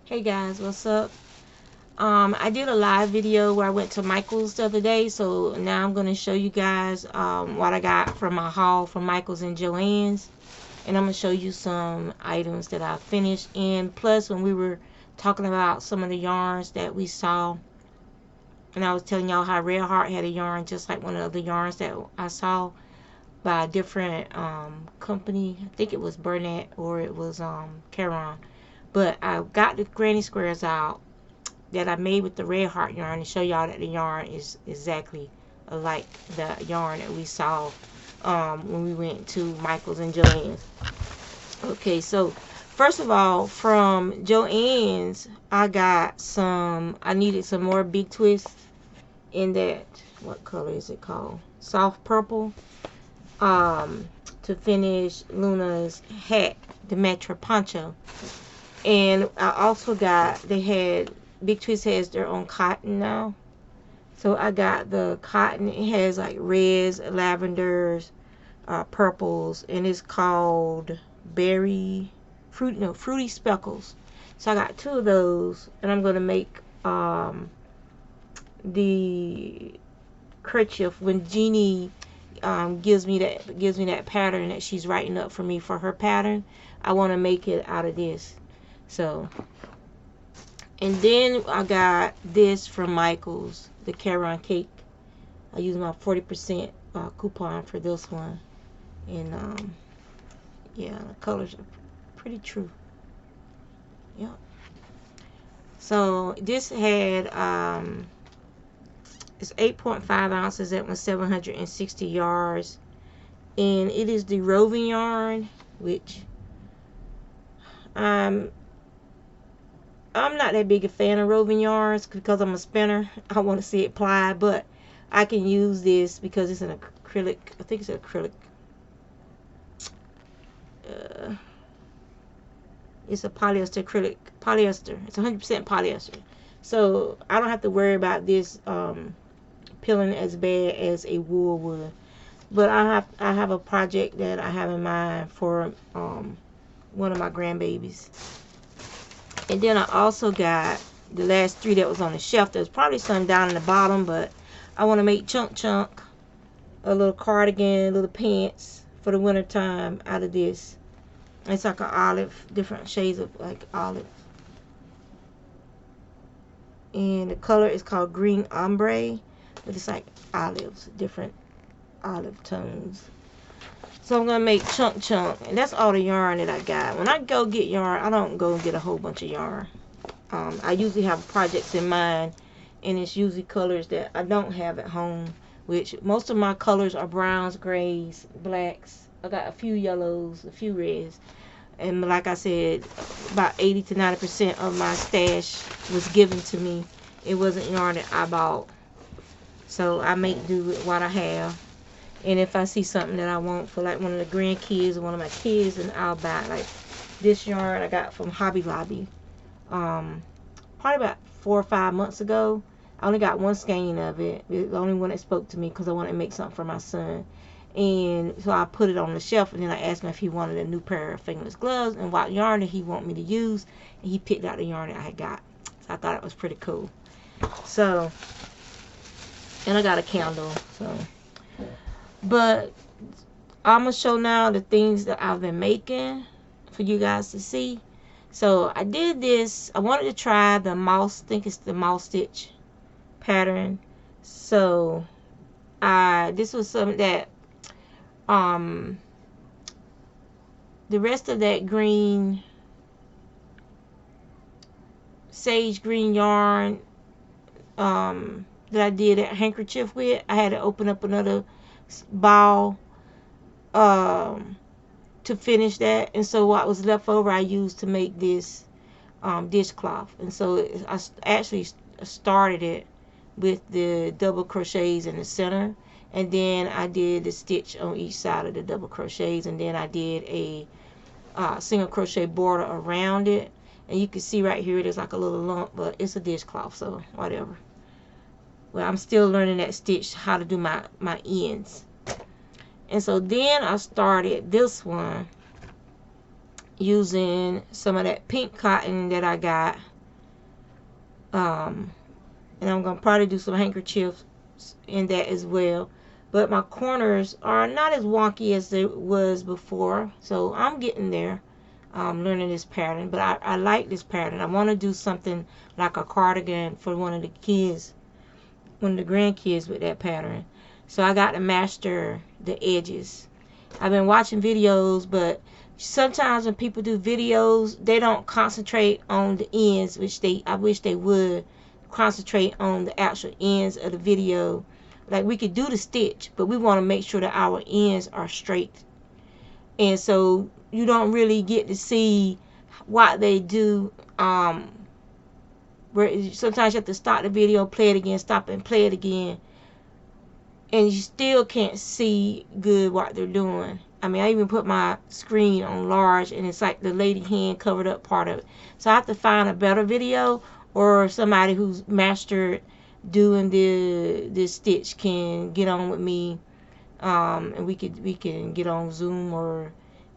Hey guys, what's up? I did a live video where I went to Michael's the other day, so now I'm going to show you guys what I got from my haul from Michael's and Joann's, and I'm going to show you some items that I finished. And plus, when we were talking about some of the yarns that we saw, and I was telling y'all how Red Heart had a yarn just like one of the yarns that I saw by a different company. I think it was Burnett or it was Caron. But I got the granny squares out that I made with the Red Heart yarn and show y'all that the yarn is exactly like the yarn that we saw when we went to Michael's and Joann's. Okay, so first of all, from Joann's, I needed some more big twists in that, what color is it called? Soft purple. To finish Luna's hat, the match her poncho. And I also got, Big Twist has their own cotton now. So I got the cotton. It has like reds, lavenders, purples, and it's called Fruity Speckles. So I got two of those, and I'm gonna make the kerchief when Jeannie gives me that pattern that she's writing up for me for her pattern. I want to make it out of this. So, and then I got this from Michael's, the Caron cake. I used my 40% coupon for this one, and yeah, the colors are pretty true. Yeah. So this had it's 8.5 ounces. That was 760 yards, and it is the roving yarn, which I'm not that big a fan of roving yarns because I'm a spinner. I want to see it ply, but I can use this because it's an acrylic. I think it's an acrylic. It's a polyester acrylic. Polyester. It's 100% polyester. So I don't have to worry about this peeling as bad as a wool would. But I have a project that I have in mind for one of my grandbabies. And then I also got the last three that was on the shelf. There's probably some down in the bottom, but I want to make chunk, a little cardigan, little pants for the winter time out of this. It's like an olive, different shades of like olive. And the color is called green ombre, but it's like olives, different olive tones. So I'm gonna make chunk, and that's all the yarn that I got. When I go get yarn, I don't go get a whole bunch of yarn. I usually have projects in mind, and it's usually colors that I don't have at home, which most of my colors are browns, grays, blacks. I got a few yellows, a few reds, and like I said, about 80 to 90% of my stash was given to me. It wasn't yarn that I bought, so I make do with what I have. And if I see something that I want for like one of the grandkids or one of my kids, then I'll buy it. Like this yarn I got from Hobby Lobby, probably about 4 or 5 months ago. I only got one skein of it. It's the only one that spoke to me because I wanted to make something for my son. And so I put it on the shelf, and then I asked him if he wanted a new pair of fingerless gloves and what yarn that he wanted me to use. And he picked out the yarn that I had got. So I thought it was pretty cool. So, and I got a candle. So, but I'm going to show now the things that I've been making for you guys to see. So I did this. I wanted to try the mouse, I think it's the mouse stitch pattern. So this was something that the rest of that green, sage green yarn that I did a handkerchief with, I had to open up another ball to finish that, and so what was left over I used to make this dishcloth. And so I actually started it with the double crochets in the center, and then I did the stitch on each side of the double crochets, and then I did a single crochet border around it. And you can see right here there's like a little lump, but it's a dishcloth, so whatever. Well, I'm still learning that stitch, how to do my ends. And so then I started this one using some of that pink cotton that I got And I'm going to probably do some handkerchiefs in that as well. But my corners are not as wonky as they was before. So I'm getting there, learning this pattern. But I like this pattern. I want to do something like a cardigan for one of the kids, one of the grandkids with that pattern. So I got to master the edges. I've been watching videos, but sometimes when people do videos, they don't concentrate on the ends, which I wish they would concentrate on the actual ends of the video. Like, we could do the stitch, but we want to make sure that our ends are straight. And so you don't really get to see what they do. Where sometimes you have to stop the video, play it again, stop and play it again, and you still can't see good what they're doing. I mean, I even put my screen on large, and it's like the lady hand covered up part of it. So I have to find a better video, or somebody who's mastered doing this stitch can get on with me, and we can get on Zoom or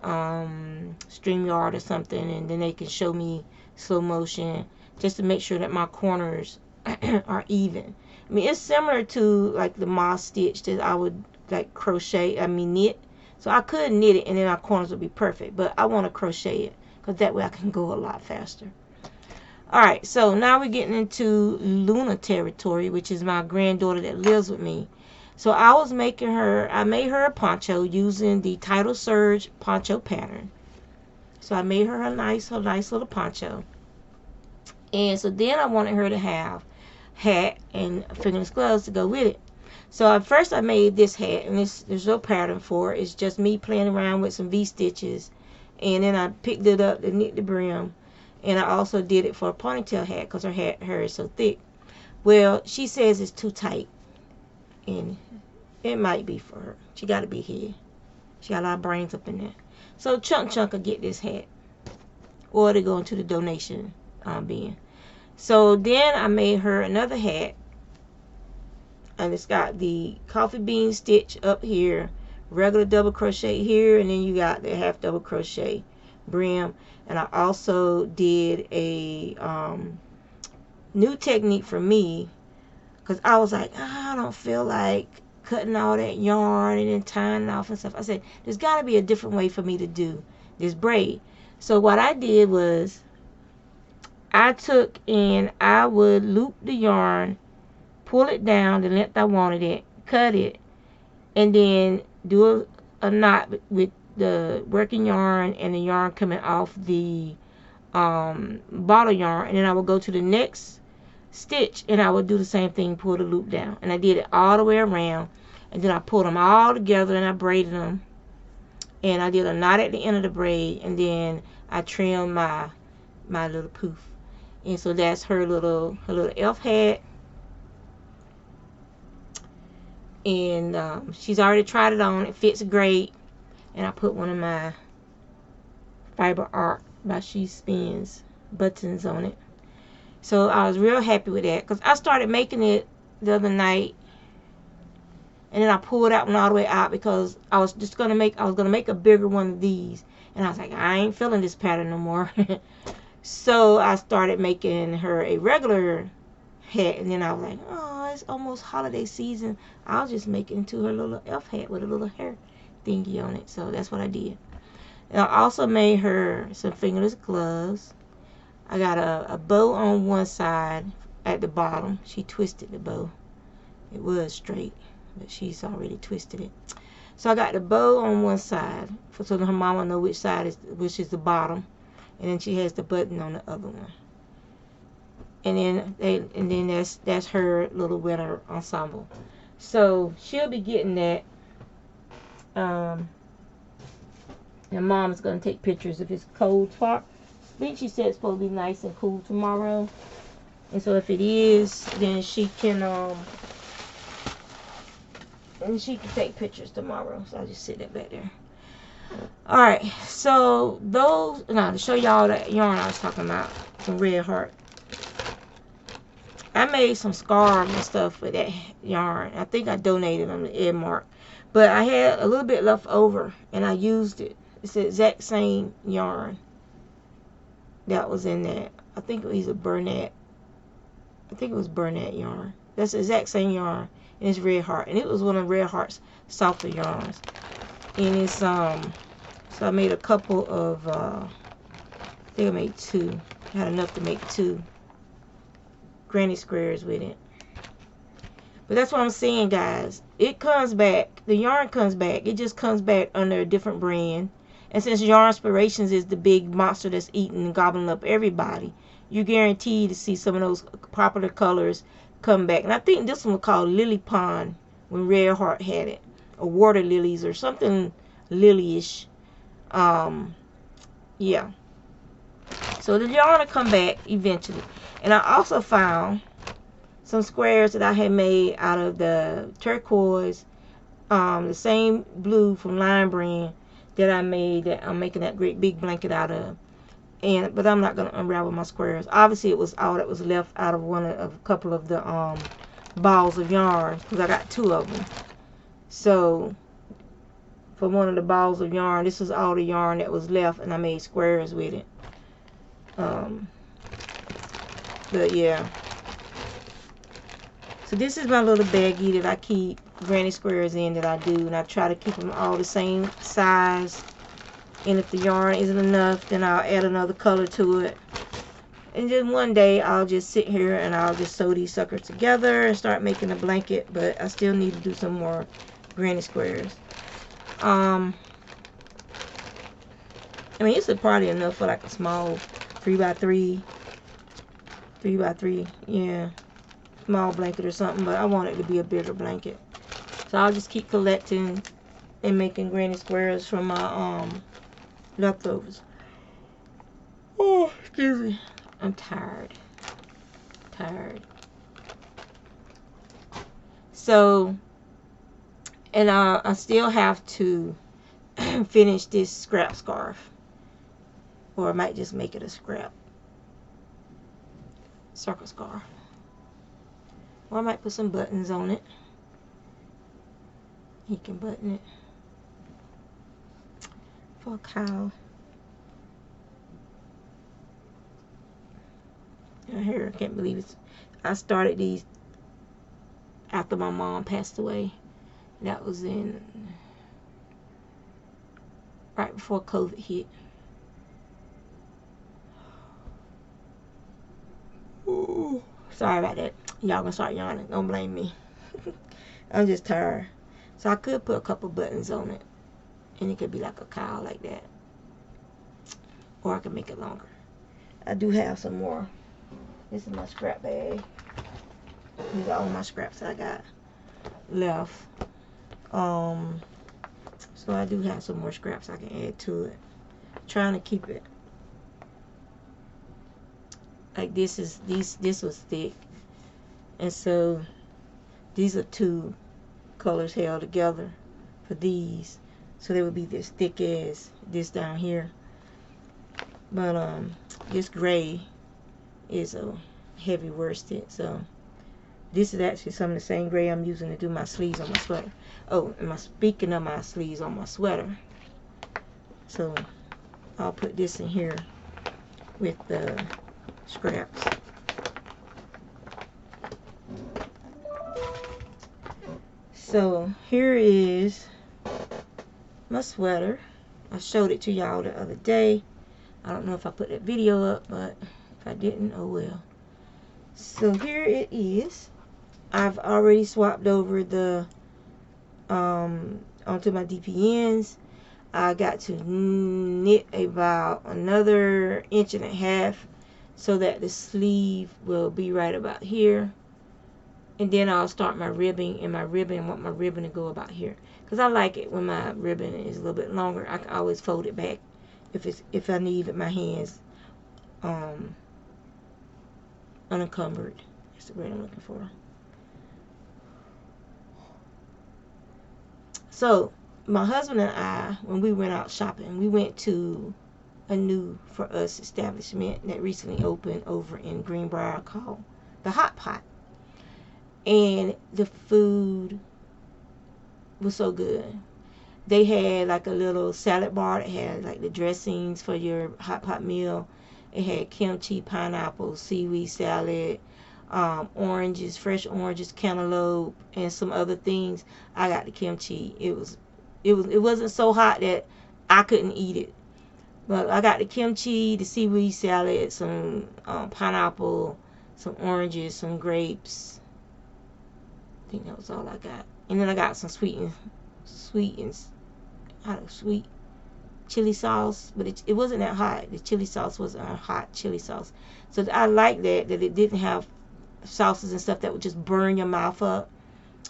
StreamYard or something, and then they can show me slow motion just to make sure that my corners are even. I mean, it's similar to like the moss stitch that I would like knit. So I could knit it and then our corners would be perfect, but I want to crochet it because that way I can go a lot faster. Alright, so now we're getting into Luna territory, which is my granddaughter that lives with me. So I made her a poncho using the Tidal Surge poncho pattern. So I made her a nice little poncho. And so then I wanted her to have hat and fingerless gloves to go with it. So at first I made this hat, and there's no pattern for it. It's just me playing around with some V-stitches. And then I picked it up to knit the brim. And I also did it for a ponytail hat because her hair is so thick. Well, she says it's too tight. And it might be for her. She got to be here. She got a lot of brains up in there. So Chunk will get this hat. Or to go into the donation bin. So then I made her another hat. And it's got the coffee bean stitch up here. Regular double crochet here. And then you got the half double crochet brim. And I also did a new technique for me, because I was like, I don't feel like cutting all that yarn and then tying it off and stuff. I said, there's got to be a different way for me to do this braid. So what I did was I took and I would loop the yarn, pull it down the length I wanted it, cut it, and then do a knot with the working yarn and the yarn coming off the bottle yarn, and then I would go to the next stitch and I would do the same thing, pull the loop down, and I did it all the way around, and then I pulled them all together and I braided them, and I did a knot at the end of the braid, and then I trimmed my little poof. And so that's her little elf hat. And she's already tried it on. It fits great. And I put one of my Fiber Art by Shespins buttons on it. So I was real happy with that, because I started making it the other night, and then I pulled that one all the way out because I was gonna make a bigger one of these, and I was like, I ain't feeling this pattern no more. So I started making her a regular hat, and then I was like, oh, it's almost holiday season. I'll just make it into her little elf hat with a little hair thingy on it. So that's what I did. And I also made her some fingerless gloves. I got a bow on one side at the bottom. She twisted the bow. It was straight, but she's already twisted it. So I got the bow on one side, so her mama know which is the bottom, and then she has the button on the other one. And then that's her little winter ensemble. So she'll be getting that. And Mom's gonna take pictures of his cold spot. I think she said it's supposed to be nice and cool tomorrow. And so if it is, then she can take pictures tomorrow. So I'll just sit that back there. Alright, so to show y'all that yarn I was talking about, some red heart. I made some scarves and stuff with that yarn. I think I donated them to Edmark. But I had a little bit left over, and I used it. It's the exact same yarn that was in there. I think it was a Bernat I think it was Burnett yarn. That's the exact same yarn, and it's Red Heart, and it was one of Red Heart's softer yarns. And it's so I made a couple of I think I made 2. I had enough to make 2 granny squares with it. But that's what I'm saying, guys. It comes back. The yarn comes back. It just comes back under a different brand. And since Yarn Inspirations is the big monster that's eating and gobbling up everybody, you're guaranteed to see some of those popular colors come back. And I think this one was called Lily Pond when Red Heart had it. Or Water Lilies or something lily-ish. Yeah. So the yarn will come back eventually. And I also found some squares that I had made out of the turquoise, the same blue from Lime Brand that I made, that I'm making that great big blanket out of. But I'm not going to unravel my squares. Obviously it was all that was left out of a couple of the balls of yarn, because I got 2 of them. So for one of the balls of yarn, this is all the yarn that was left, and I made squares with it. But yeah. So this is my little baggie that I keep granny squares in that I do, and I try to keep them all the same size. And if the yarn isn't enough, then I'll add another color to it. And then one day I'll just sit here and I'll just sew these suckers together and start making a blanket. But I still need to do some more granny squares. I mean, this is probably enough for like a small 3x3, yeah, small blanket or something, but I want it to be a bigger blanket. So I'll just keep collecting and making granny squares from my leftovers. Oh, excuse me. I'm tired. So, and I still have to finish this scrap scarf, or I might just make it a scrap circle scarf, or I might put some buttons on it. He can button it for a cow. Here, I can't believe it. I started these after my mom passed away. That was in right before COVID hit. Ooh, sorry about that. Y'all gonna start yawning. Don't blame me. I'm just tired. So I could put a couple buttons on it, and it could be like a cowl like that, or I can make it longer. I do have some more. This is my scrap bag. These are all my scraps that I got left. So I do have some more scraps I can add to it. Trying to keep it like this was thick, and so these are 2 colors held together for these, so they would be this thick as this down here. But this gray is a heavy worsted, so this is actually some of the same gray I'm using to do my sleeves on my sweater. Oh, and speaking of my sleeves on my sweater, so I'll put this in here with the scraps. So here is my sweater. I showed it to y'all the other day. I don't know if I put that video up, but if I didn't, oh well. So here it is. I've already swapped over the onto my DPNs. I got to knit about another 1.5 inches so that the sleeve will be right about here. And then I'll start my ribbing, and I want my ribbon to go about here, because I like it when my ribbon is a little bit longer. I can always fold it back if I need my hands unencumbered. That's the word I'm looking for. So my husband and I, when we went out shopping, we went to a new for us establishment that recently opened over in Greenbrier called the Hot Pot. And the food was so good. They had like a little salad bar that had like the dressings for your hot pot meal. It had kimchi, pineapple, seaweed salad, oranges, fresh oranges, cantaloupe, and some other things. I got the kimchi. It wasn't so hot that I couldn't eat it. But I got the kimchi, the seaweed salad, some pineapple, some oranges, some grapes. I think that was all I got. And then I got some sweet chili sauce, but it wasn't that hot. The chili sauce wasn't a hot chili sauce. So I like that it didn't have sauces and stuff that would just burn your mouth up.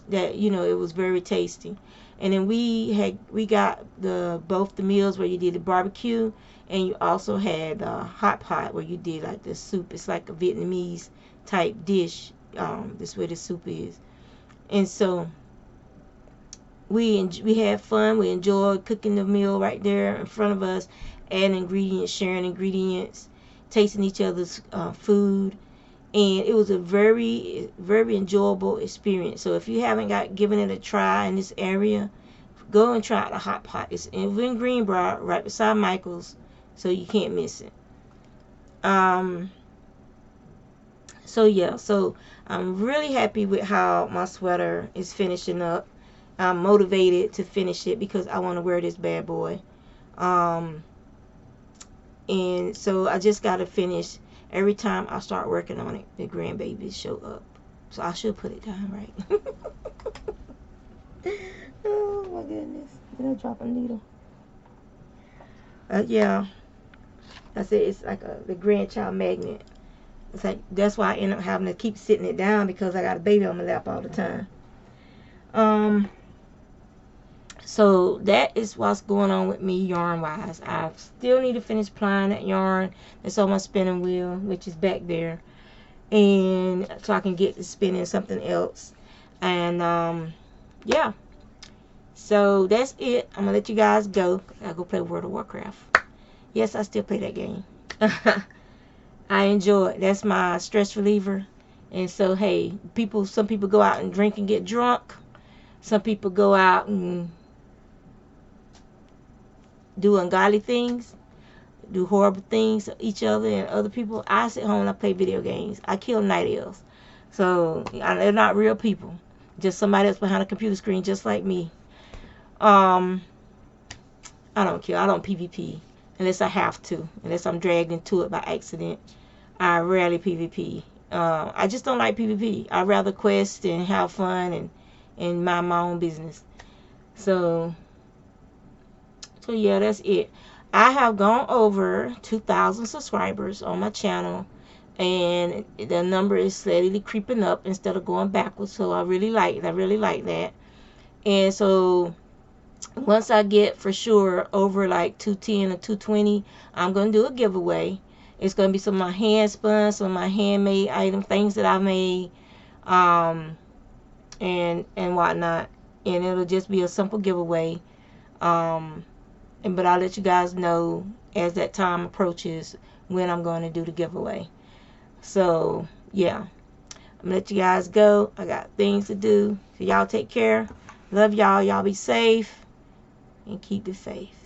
That, it was very tasty. And then we got both the meals where you did the barbecue, and you also had the hot pot where you did like the soup. It's like a Vietnamese type dish. This where the soup is. And so we had fun. We enjoyed cooking the meal right there in front of us, adding ingredients, sharing ingredients, tasting each other's food. And it was a very, very enjoyable experience. So if you haven't given it a try in this area, go and try out the hot pot. It's in Greenbrier, right beside Michael's, so you can't miss it. So yeah, so I'm really happy with how my sweater is finishing up. I'm motivated to finish it because I want to wear this bad boy. And so I just got to finish. Every time I start working on it, the grandbabies show up. So I should put it down right. Oh my goodness. Did I drop a needle? Yeah. I said it's like the grandchild magnet. It's like, that's why I end up having to keep sitting it down, because I got a baby on my lap all the time. So that is what's going on with me yarn wise. I still need to finish plying that yarn that's on my spinning wheel, which is back there, and so I can get to spinning something else. And yeah, so that's it. I'm gonna let you guys go. I go play World of Warcraft. Yes, I still play that game. I enjoy it. That's my stress reliever. And so hey, some people go out and drink and get drunk. Some people go out and do ungodly things, do horrible things to each other and other people. I sit home and I play video games. I kill night elves. So they're not real people. Just somebody that's behind a computer screen just like me. I don't kill. I don't PvP unless I have to. Unless I'm dragged into it by accident. I rarely PvP. I just don't like PvP. I'd rather quest and have fun and mind my own business. So yeah, that's it. I have gone over 2,000 subscribers on my channel, and the number is steadily creeping up instead of going backwards. So I really like that. And so once I get for sure over like 210 or 220, I'm gonna do a giveaway. It's gonna be some of my hand spun, some of my handmade things that I made, and whatnot. And it'll just be a simple giveaway. But I'll let you guys know as that time approaches when I'm going to do the giveaway. So yeah, I'm gonna let you guys go. I got things to do. So y'all take care. Love y'all. Y'all be safe and keep the faith.